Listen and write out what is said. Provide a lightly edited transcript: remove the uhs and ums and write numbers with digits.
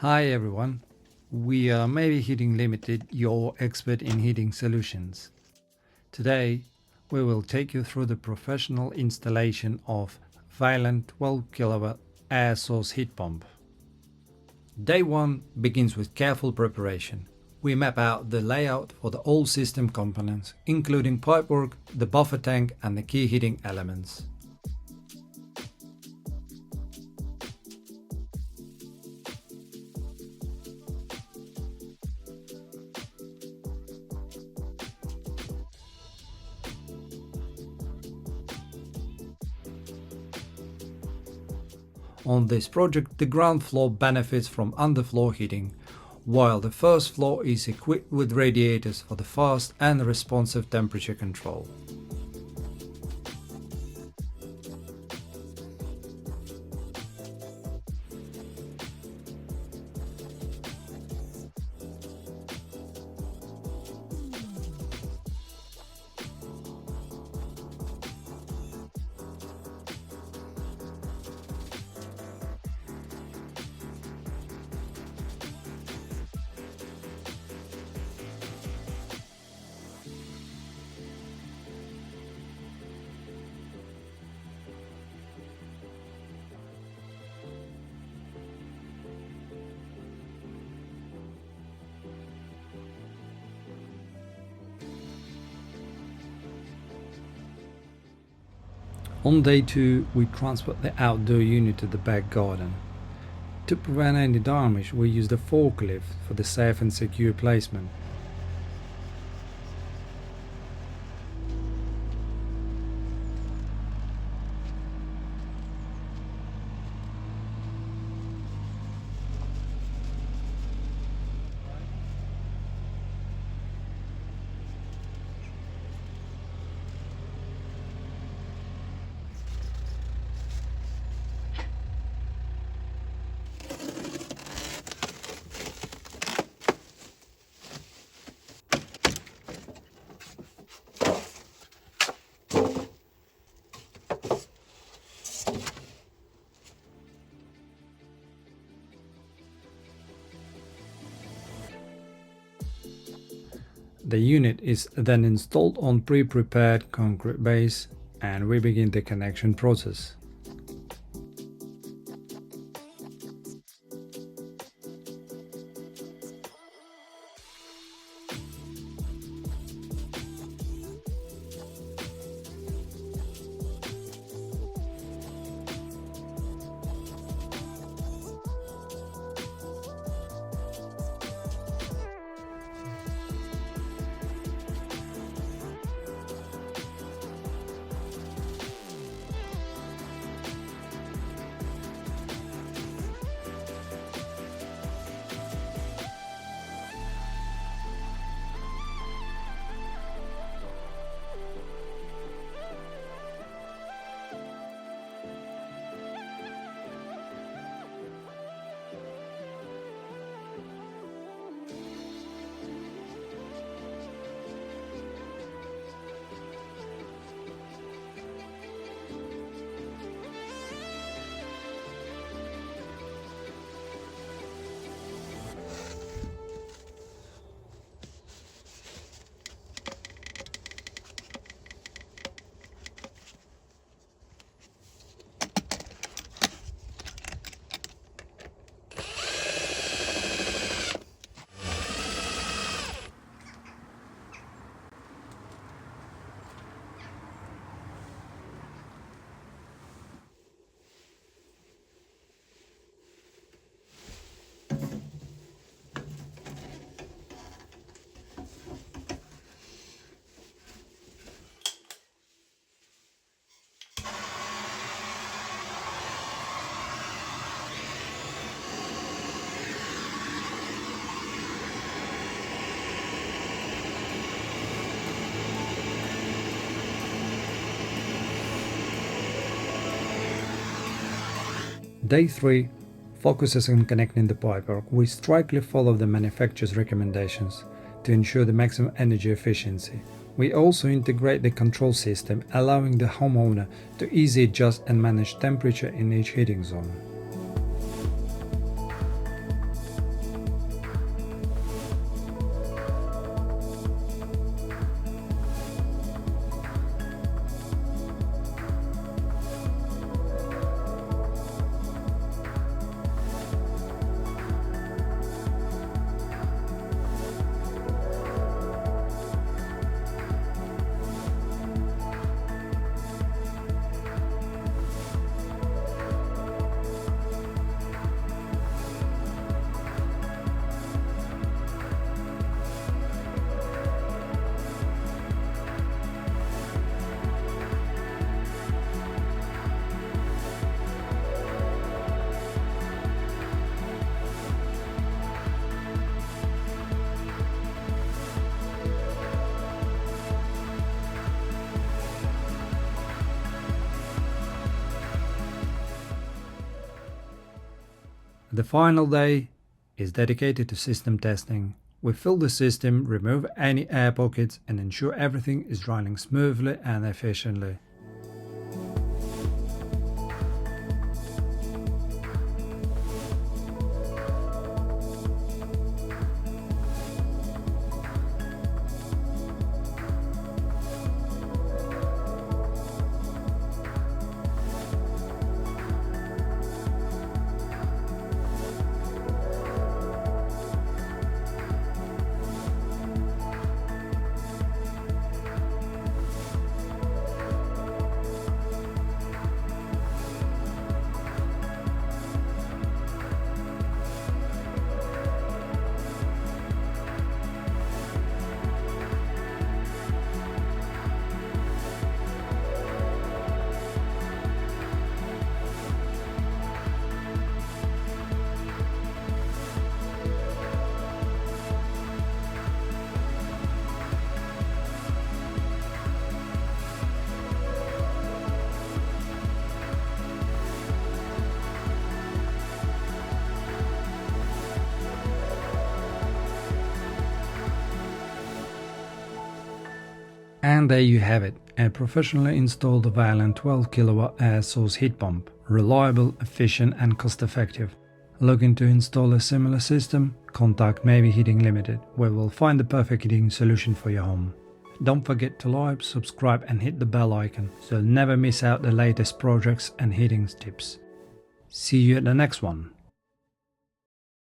Hi everyone, we are MAVI Heating Limited, your expert in heating solutions. Today we will take you through the professional installation of Vaillant 12 kW air source heat pump. Day 1 begins with careful preparation. We map out the layout for the all system components, including pipework, the buffer tank and the key heating elements. On this project, the ground floor benefits from underfloor heating, while the first floor is equipped with radiators for the fast and responsive temperature control. On day 2, we transport the outdoor unit to the back garden. To prevent any damage, we use the forklift for the safe and secure placement. The unit is then installed on pre-prepared concrete base and we begin the connection process. Day 3 focuses on connecting the pipework. We strictly follow the manufacturer's recommendations to ensure the maximum energy efficiency. We also integrate the control system, allowing the homeowner to easily adjust and manage temperature in each heating zone. The final day is dedicated to system testing. We fill the system, remove any air pockets and ensure everything is running smoothly and efficiently. And there you have it, a professionally installed Vaillant 12 kW air source heat pump, reliable, efficient and cost effective. Looking to install a similar system? Contact MAVI Heating Limited, where we'll find the perfect heating solution for your home. Don't forget to like, subscribe and hit the bell icon so you'll never miss out the latest projects and heating tips. See you at the next one.